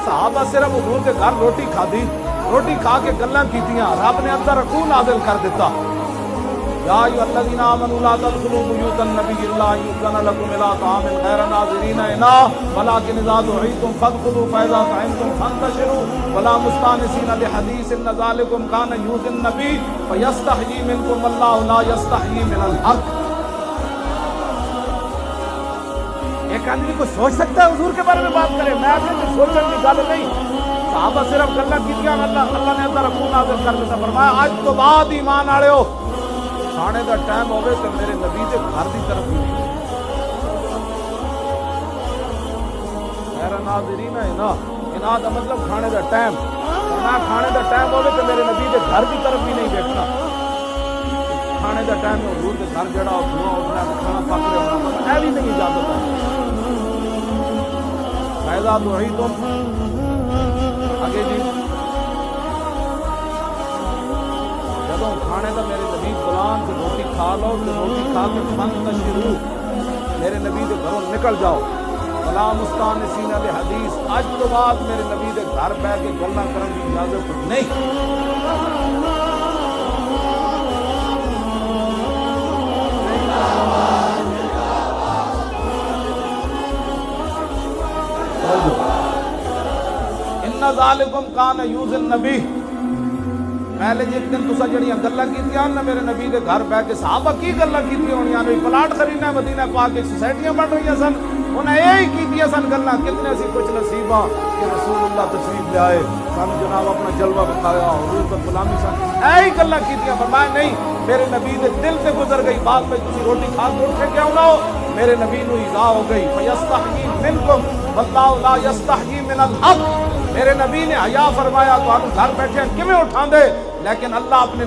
صحابہ صرف حضور کے گھر روٹی کھادی، روٹی کھا کے گلاں کیتیاں، رب نے اندر رکوع نازل کر دیتا، یا ایھا الذین آمنوا لا تدخلوا بیوت النبی الا ان یؤذن لکم الی طعام غیر ناظرین اناء ولکن اذا دعیتم فادخلوا فاذا طعمتم فانتشروا ولا مستانسین لحدیث ان ذلکم کان یؤذی النبی فیستحیی منکم واللہ لا یستحیی من الحق۔ ایک آدمی کو سوچ سکتا ہے حضور کے بارے میں بات کرے؟ میں آپ نے سوچنے کی گل نہیں، صحابہ صرف گلاں کیتیاں، اللہ نے اندر رکوع نازل کر دیتا، فرمایا آج تو بعد ایمان والےو کھانے دا ٹائم ہوگے تو میرے نبی دے گھر دی طرف بھی نہیں، غیر ناظرین اناء دا مطلب کھانے دا ٹائم، فرمایا کھانے دا ٹائم ہوگے تو میرے نبی دے گھر دی طرف بھی نہیں دیکھنا۔ کھانے دا ٹائم ہے حضور دے گھر جڑا دھواں اٹھنا ہے، کھانا پک رہا ہونا، اے بھی نہیں اجازت ہے۔ فَإِذَا دُعِيتُمْ آگے جی جدوں کھانے دا میرے نبی بلان سے روٹی کھا لو تو روٹی کھا کے فانتشروا میرے نبی دے گھروں نکل جاؤ، ولا مستانسین لحدیث اج تو بعد میرے نبی دے گھر بیٹھ کے گلاں کرن دی اجازت نہیں۔ ان ذالکم کان یؤذی النبی، پہلے جس دن تسا جڑیاں گلاں کیتیاں نا میرے نبی دے گھر بیٹھ کے، صحابہ کی گلاں کیتیاں ہونیاں نے، پلاٹ خریدنا مدینہ پاک کے، سوسائٹیاں بن رہی سن، انہیں یہی کیتیاں سن گلاں، کتنے سی کچھ نصیباں کہ رسول اللہ تشریف لے آئے، سن جناب اپنا جلوہ بکھایا، حضور کا غلامی سن، یہی گلاں کیتیاں، فرمایا نہیں میرے نبی دے دل سے گزر گئی بات، میں تسی روٹی کھا کے اٹھے کیوں نہ ہو، میرے نبی نو ایذا ہو گئی، فیستحیی منکم واللہ لا یستحیی من الحق، میرے نبی نے حیا فرمایا تو گھر بیٹھے کیویں اٹھاندے، لیکن اللہ اپنے